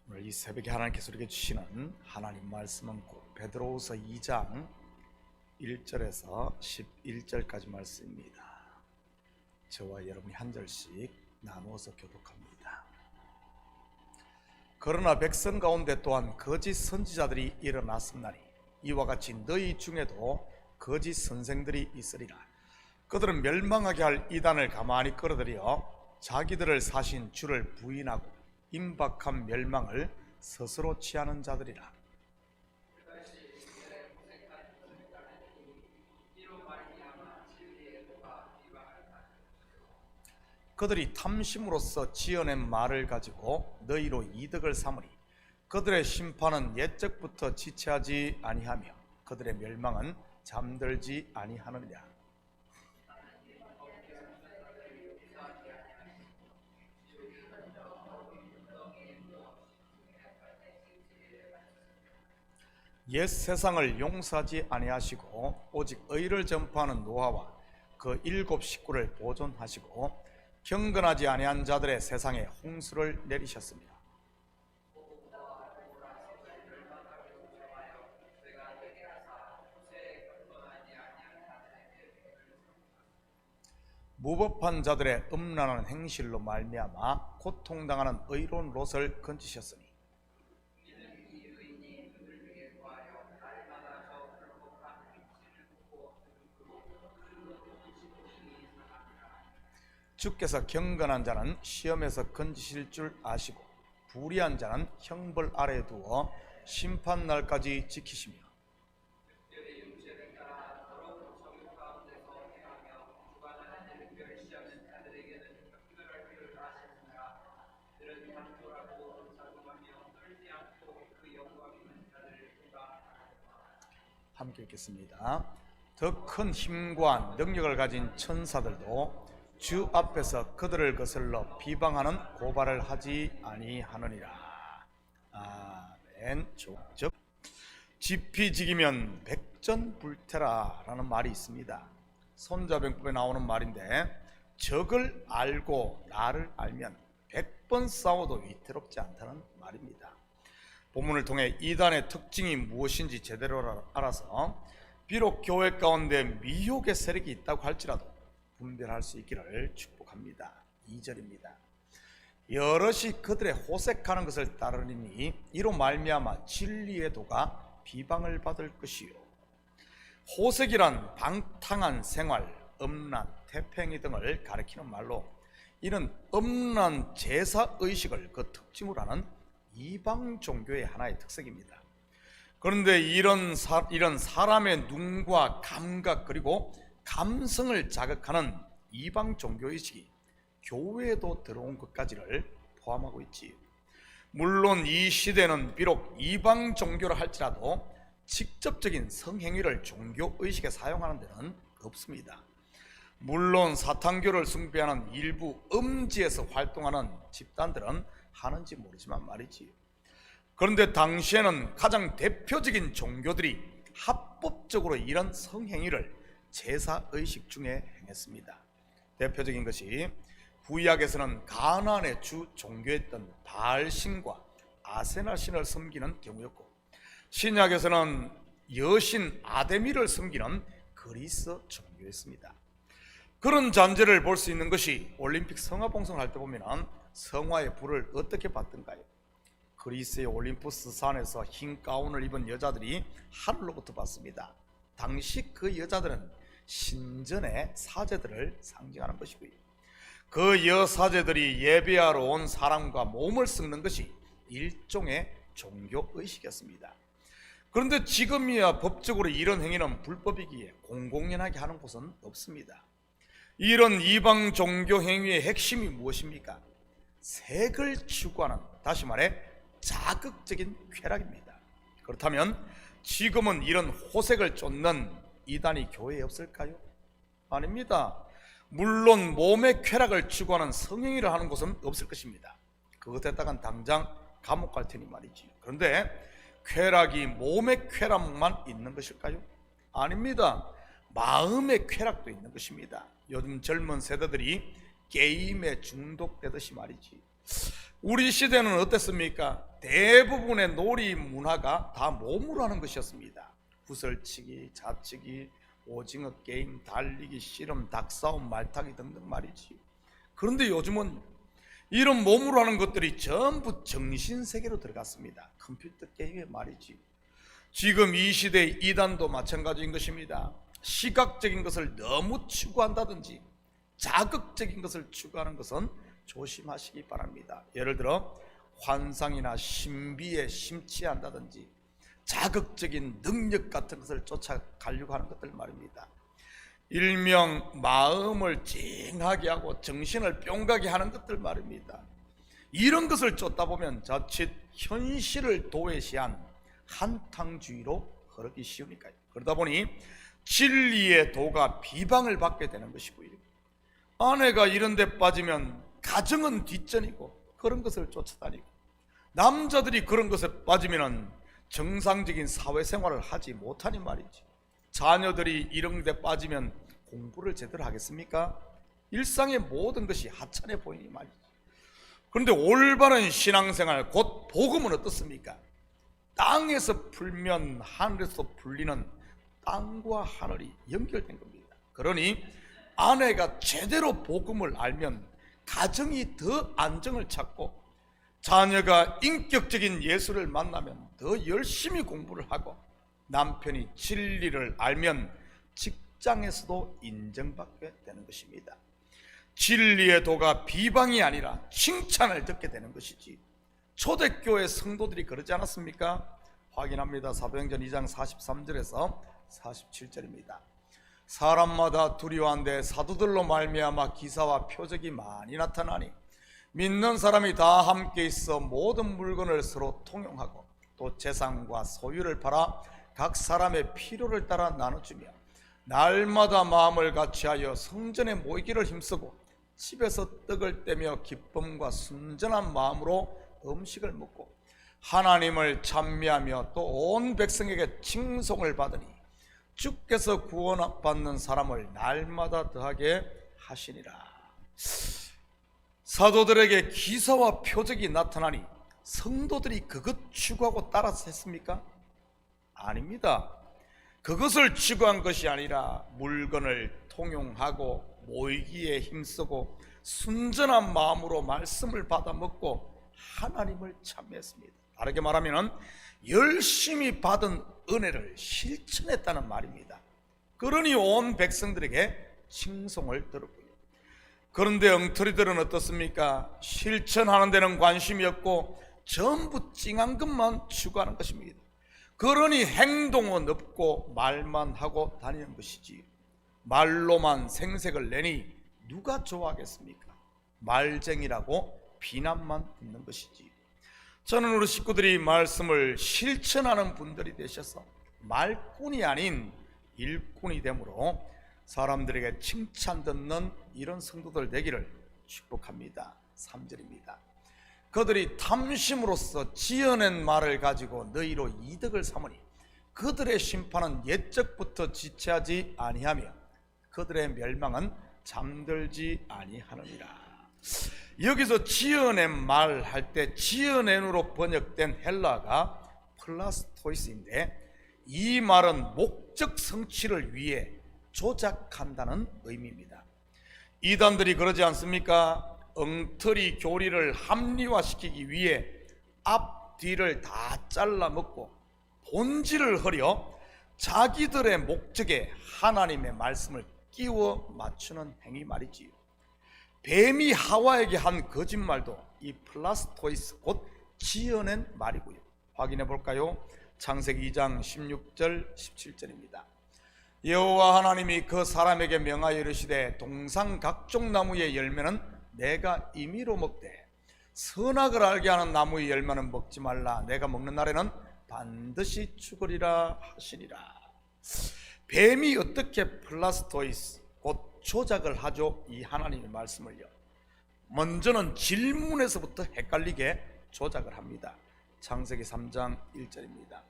오늘 이 새벽에 하나님께서 우리에게 주시는 하나님 말씀은 곧 베드로후서 2장 1절에서 11절까지 말씀입니다. 저와 여러분이 한 절씩 나누어서 교독합니다. 그러나 백성 가운데 또한 거짓 선지자들이 일어났음나니 이와 같이 너희 중에도 거짓 선생들이 있으리라. 그들은 멸망하게 할 이단을 가만히 끌어들여 자기들을 사신 주를 부인하고 임박한 멸망을 스스로 취하는 자들이라. 그들이 탐심으로써 지어낸 말을 가지고 너희로 이득을 삼으리. 그들의 심판은 옛적부터 지체하지 아니하며 그들의 멸망은 잠들지 아니하느니라. 옛 세상을 용서하지 아니하시고 오직 의를 전파하는 노아와 그 7 식구를 보존하시고 경건하지 아니한 자들의 세상에 홍수를 내리셨습니다. 무법한 자들의 음란한 행실로 말미암아 고통당하는 의로운 롯을 건지셨으니 주께서 경건한 자는 시험에서 건지실 줄 아시고 불의한 자는 형벌 아래에 두어 심판날까지 지키시며 함께 읽겠습니다. 더 큰 힘과 능력을 가진 천사들도 주 앞에서 그들을 거슬러 비방하는 고발을 하지 아니하느니라. 아멘. 즉 지피지기면 백전불태라 라는 말이 있습니다. 손자병법에 나오는 말인데 적을 알고 나를 알면 100번 싸워도 위태롭지 않다는 말입니다. 본문을 통해 이단의 특징이 무엇인지 제대로 알아서 비록 교회 가운데 미혹의 세력이 있다고 할지라도 분별할 수 있기를 축복합니다. 2절입니다. 여럿이 그들의 호색하는 것을 따르니 이로 말미암아 진리의 도가 비방을 받을 것이요. 호색이란 방탕한 생활, 음란, 태평이 등을 가리키는 말로 이는 음란 제사의식을 그 특징으로 하는 이방 종교의 하나의 특색입니다. 그런데 이런 사람의 눈과 감각 그리고 감성을 자극하는 이방 종교의식이 교회에도 들어온 것까지를 포함하고 있지요. 물론 이 시대는 비록 이방 종교라 할지라도 직접적인 성행위를 종교의식에 사용하는 데는 없습니다. 물론 사탄교를 숭배하는 일부 음지에서 활동하는 집단들은 하는지 모르지만 말이지요. 그런데 당시에는 가장 대표적인 종교들이 합법적으로 이런 성행위를 제사의식 중에 행했습니다. 대표적인 것이 구약에서는 가나안의 주 종교였던 바알신과 아세나신을 섬기는 경우였고 신약에서는 여신 아데미를 섬기는 그리스 종교였습니다. 그런 잔재를 볼 수 있는 것이 올림픽 성화봉송을 할 때 보면 성화의 불을 어떻게 받던가요? 그리스의 올림푸스 산에서 흰 가운을 입은 여자들이 하늘로부터 봤습니다. 당시 그 여자들은 신전의 사제들을 상징하는 것이고요. 그 여사제들이 예배하러 온 사람과 몸을 섞는 것이 일종의 종교의식이었습니다. 그런데 지금이야 법적으로 이런 행위는 불법이기에 공공연하게 하는 곳은 없습니다. 이런 이방 종교 행위의 핵심이 무엇입니까? 색을 추구하는, 다시 말해 자극적인 쾌락입니다. 그렇다면 지금은 이런 호색을 쫓는 이단이 교회에 없을까요? 아닙니다. 물론 몸의 쾌락을 추구하는 성행위를 하는 곳은 없을 것입니다. 그것에다가 당장 감옥 갈 테니 말이지. 그런데 쾌락이 몸의 쾌락만 있는 것일까요? 아닙니다. 마음의 쾌락도 있는 것입니다. 요즘 젊은 세대들이 게임에 중독되듯이 말이지. 우리 시대는 어땠습니까? 대부분의 놀이 문화가 다 몸으로 하는 것이었습니다. 구슬치기, 자치기, 오징어 게임, 달리기, 씨름, 닭싸움, 말타기 등등 말이지. 그런데 요즘은 이런 몸으로 하는 것들이 전부 정신세계로 들어갔습니다. 컴퓨터 게임에 말이지. 지금 이 시대의 이단도 마찬가지인 것입니다. 시각적인 것을 너무 추구한다든지 자극적인 것을 추구하는 것은 조심하시기 바랍니다. 예를 들어 환상이나 신비에 심취한다든지 자극적인 능력 같은 것을 쫓아가려고 하는 것들 말입니다. 일명 마음을 찡하게 하고 정신을 뿅가게 하는 것들 말입니다. 이런 것을 쫓다 보면 자칫 현실을 도외시한 한탕주의로 흐르기 쉬우니까요. 그러다 보니 진리의 도가 비방을 받게 되는 것이고요. 아내가 이런 데 빠지면 가정은 뒷전이고 그런 것을 쫓아다니고, 남자들이 그런 것에 빠지면 정상적인 사회생활을 하지 못하니 말이지. 자녀들이 이런 데 빠지면 공부를 제대로 하겠습니까? 일상의 모든 것이 하찮아 보이니 말이지. 그런데 올바른 신앙생활, 곧 복음은 어떻습니까? 땅에서 풀면 하늘에서 풀리는 땅과 하늘이 연결된 겁니다. 그러니 아내가 제대로 복음을 알면 가정이 더 안정을 찾고, 자녀가 인격적인 예수를 만나면 더 열심히 공부를 하고, 남편이 진리를 알면 직장에서도 인정받게 되는 것입니다. 진리의 도가 비방이 아니라 칭찬을 듣게 되는 것이지. 초대교회 성도들이 그러지 않았습니까? 확인합니다. 사도행전 2장 43절에서 47절입니다. 사람마다 두려워한데 사도들로 말미암아 기사와 표적이 많이 나타나니 믿는 사람이 다 함께 있어 모든 물건을 서로 통용하고 또 재산과 소유를 팔아 각 사람의 필요를 따라 나눠주며 날마다 마음을 같이하여 성전에 모이기를 힘쓰고 집에서 떡을 떼며 기쁨과 순전한 마음으로 음식을 먹고 하나님을 찬미하며 또 온 백성에게 칭송을 받으니 주께서 구원받는 사람을 날마다 더하게 하시니라. 사도들에게 기사와 표적이 나타나니 성도들이 그것 추구하고 따라서 했습니까? 아닙니다. 그것을 추구한 것이 아니라 물건을 통용하고 모이기에 힘쓰고 순전한 마음으로 말씀을 받아 먹고 하나님을 찬미했습니다. 다르게 말하면 열심히 받은 은혜를 실천했다는 말입니다. 그러니 온 백성들에게 칭송을 들었고요. 그런데 엉터리들은 어떻습니까? 실천하는 데는 관심이 없고 전부 찡한 것만 추구하는 것입니다. 그러니 행동은 없고 말만 하고 다니는 것이지. 말로만 생색을 내니 누가 좋아하겠습니까? 말쟁이라고 비난만 듣는 것이지. 저는 우리 식구들이 말씀을 실천하는 분들이 되셔서 말꾼이 아닌 일꾼이 되므로 사람들에게 칭찬 듣는 이런 성도들 되기를 축복합니다. 3절입니다. 그들이 탐심으로써 지어낸 말을 가지고 너희로 이득을 삼으니 그들의 심판은 옛적부터 지체하지 아니하며 그들의 멸망은 잠들지 아니하느니라. 여기서 지어낸 말 할 때 지어낸으로 번역된 헬라가 플라스토이스인데, 이 말은 목적 성취를 위해 조작한다는 의미입니다. 이단들이 그러지 않습니까? 엉터리 교리를 합리화시키기 위해 앞뒤를 다 잘라 먹고 본질을 흐려 자기들의 목적에 하나님의 말씀을 끼워 맞추는 행위 말이지요. 뱀이 하와에게 한 거짓말도 이 플라스토이스, 곧 지어낸 말이고요. 확인해 볼까요? 창세기 2장 16절 17절입니다. 여호와 하나님이 그 사람에게 명하여 이르시되 동상 각종 나무의 열매는 내가 임의로 먹되 선악을 알게 하는 나무의 열매는 먹지 말라. 내가 먹는 날에는 반드시 죽으리라 하시니라. 뱀이 어떻게 플라스토이스, 곧 조작을 하죠? 이 하나님의 말씀을요. 먼저는 질문에서부터 헷갈리게 조작을 합니다. 창세기 3장 1절입니다.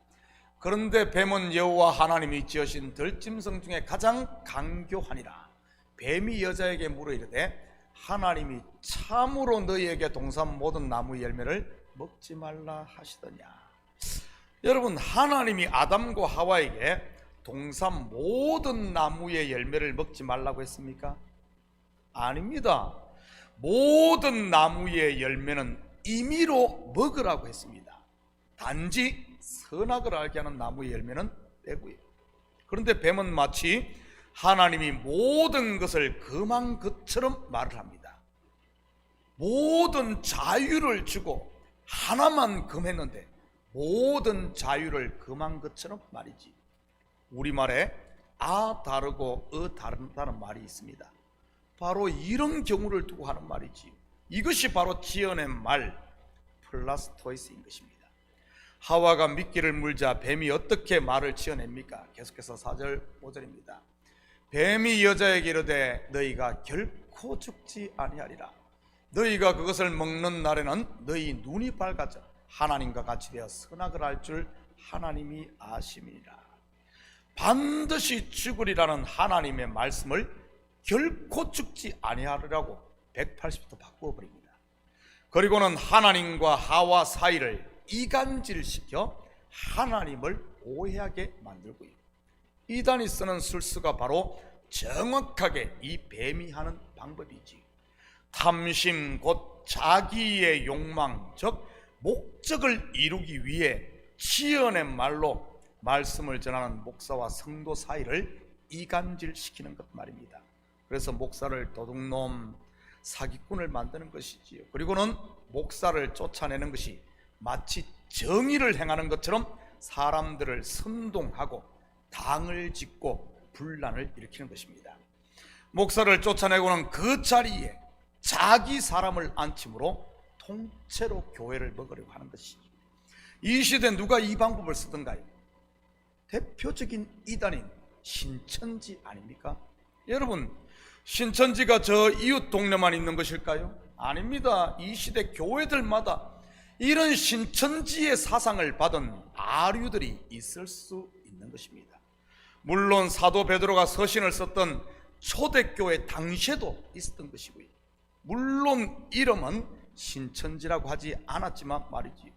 그런데 뱀은 여호와 하나님이 지으신 들짐승 중에 가장 강교하니라. 뱀이 여자에게 물어 이르되 하나님이 참으로 너희에게 동산 모든 나무의 열매를 먹지 말라 하시더냐. 여러분, 하나님이 아담과 하와에게 동산 모든 나무의 열매를 먹지 말라고 했습니까? 아닙니다. 모든 나무의 열매는 임의로 먹으라고 했습니다. 단지 선악을 알게 하는 나무의 열매는 빼고요. 그런데 뱀은 마치 하나님이 모든 것을 금한 것처럼 말을 합니다. 모든 자유를 주고 하나만 금했는데 모든 자유를 금한 것처럼 말이지. 우리말에 아 다르고 다른다는 말이 있습니다. 바로 이런 경우를 두고 하는 말이지. 이것이 바로 지어낸 말 플라스토이스인 것입니다. 하와가 미끼를 물자 뱀이 어떻게 말을 지어냅니까? 계속해서 4절 5절입니다. 뱀이 여자에게 이르되 너희가 결코 죽지 아니하리라. 너희가 그것을 먹는 날에는 너희 눈이 밝아져 하나님과 같이 되어 선악을 알 줄 하나님이 아심이니라. 반드시 죽으리라는 하나님의 말씀을 결코 죽지 아니하리라고 180도 바꾸어 버립니다. 그리고는 하나님과 하와 사이를 이간질시켜 하나님을 오해하게 만들고요. 이단이 쓰는 술수가 바로 정확하게 이 뱀이 하는 방법이지. 탐심 곧 자기의 욕망, 즉 목적을 이루기 위해 지어낸 말로 말씀을 전하는 목사와 성도 사이를 이간질시키는 것 말입니다. 그래서 목사를 도둑놈, 사기꾼을 만드는 것이지요. 그리고는 목사를 쫓아내는 것이 마치 정의를 행하는 것처럼 사람들을 선동하고 당을 짓고 분란을 일으키는 것입니다. 목사를 쫓아내고는 그 자리에 자기 사람을 앉힘으로 통째로 교회를 먹으려고 하는 것이죠. 이 시대에 누가 이 방법을 쓰던가요? 대표적인 이단인 신천지 아닙니까? 여러분, 신천지가 저 이웃 동네만 있는 것일까요? 아닙니다. 이 시대 교회들마다 이런 신천지의 사상을 받은 아류들이 있을 수 있는 것입니다. 물론 사도 베드로가 서신을 썼던 초대교회 당시에도 있었던 것이고요. 물론 이름은 신천지라고 하지 않았지만 말이지.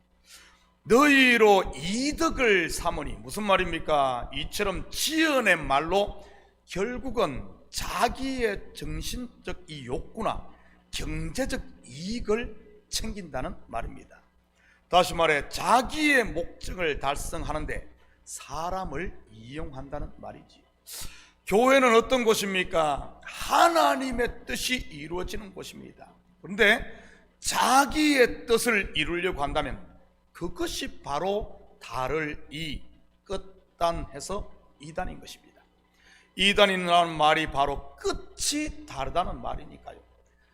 너희로 이득을 삼으니, 무슨 말입니까? 이처럼 지어낸 말로 결국은 자기의 정신적 이 욕구나 경제적 이익을 챙긴다는 말입니다. 다시 말해 자기의 목적을 달성하는데 사람을 이용한다는 말이지. 교회는 어떤 곳입니까? 하나님의 뜻이 이루어지는 곳입니다. 그런데 자기의 뜻을 이루려고 한다면 그것이 바로 달을 이 끝단해서 이단인 것입니다. 이단이라는 말이 바로 끝이 다르다는 말이니까요.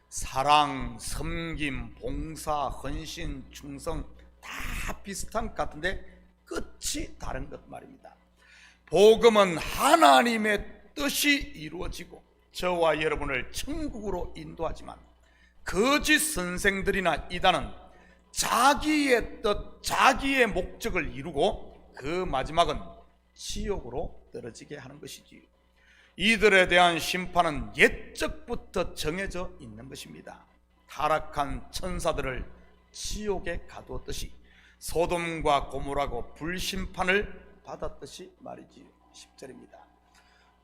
사랑, 섬김, 봉사, 헌신, 충성 다 비슷한 것 같은데 끝이 다른 것 말입니다. 복음은 하나님의 뜻이 이루어지고 저와 여러분을 천국으로 인도하지만 거짓 선생들이나 이단은 자기의 뜻, 자기의 목적을 이루고 그 마지막은 지옥으로 떨어지게 하는 것이지요. 이들에 대한 심판은 옛적부터 정해져 있는 것입니다. 타락한 천사들을 지옥에 가두었듯이 소돔과 고모라고 불심판을 받았듯이 말이지요. 10절입니다.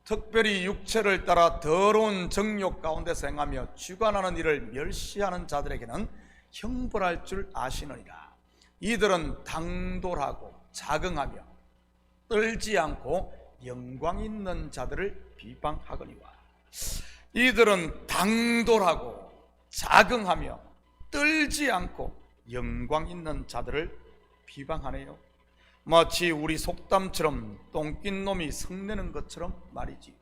특별히 육체를 따라 더러운 정욕 가운데서 행하며 주관하는 일을 멸시하는 자들에게는 형벌할 줄 아시느니라. 이들은 당돌하고 자긍하며 떨지 않고 영광 있는 자들을 비방하거니와. 이들은 당돌하고 자긍하며 떨지 않고 영광 있는 자들을 비방하네요. 마치 우리 속담처럼 똥낀 놈이 성내는 것처럼 말이지.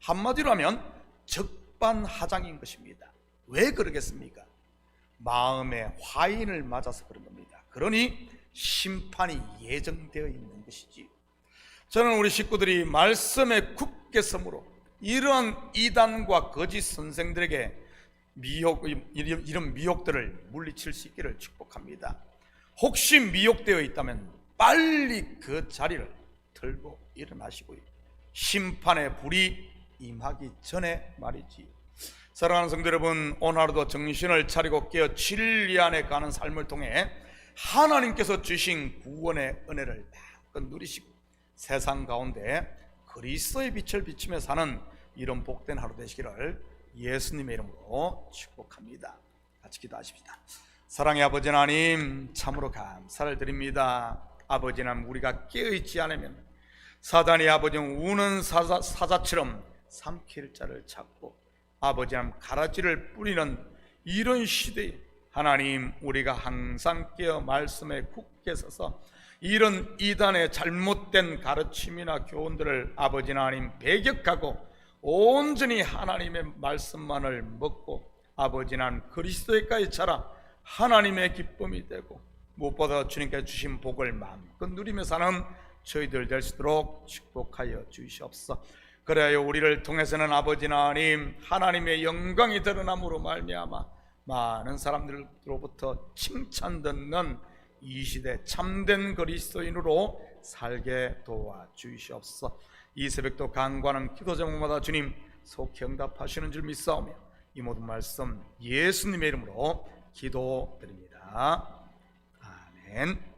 한마디로 하면 적반하장인 것입니다. 왜 그러겠습니까? 마음에 화인을 맞아서 그런 겁니다. 그러니 심판이 예정되어 있는 것이지. 저는 우리 식구들이 말씀에 굳게 서므로 이러한 이단과 거짓 선생들에게 이런 미혹들을 물리칠 수 있기를 축복합니다. 혹시 미혹되어 있다면 빨리 그 자리를 들고 일어나시고요. 심판의 불이 임하기 전에 말이지. 사랑하는 성도 여러분, 오늘 하루도 정신을 차리고 깨어 진리 안에 가는 삶을 통해 하나님께서 주신 구원의 은혜를 마음껏 누리시고 세상 가운데 그리스도의 빛을 비추며 사는 이런 복된 하루 되시기를 예수님의 이름으로 축복합니다. 같이 기도하십시다. 사랑의 아버지 하나님, 참으로 감사를 드립니다. 아버지 하나님, 우리가 깨어있지 않으면 사단이 아버지 우는 사자처럼 삼킬 자를 찾고 아버지 하나님 가라지를 뿌리는 이런 시대에 하나님, 우리가 항상 깨어 말씀에 굳게 서서 이런 이단의 잘못된 가르침이나 교훈들을 아버지 하나님 배격하고 온전히 하나님의 말씀만을 먹고 아버지 하나님 그리스도에까지 자라 하나님의 기쁨이 되고 무엇보다 주님께 주신 복을 마음껏 누리며 사는 저희들 될 수 있도록 축복하여 주시옵소서. 그래야 우리를 통해서는 아버지 하나님 하나님의 영광이 드러남으로 말미암아 많은 사람들로부터 칭찬 듣는 이 시대 참된 그리스도인으로 살게 도와주시옵소서. 이 새벽도 간구하는 기도 제목마다 주님 속히 응답하시는 줄 믿사오며 이 모든 말씀 예수님의 이름으로 기도드립니다. 아멘.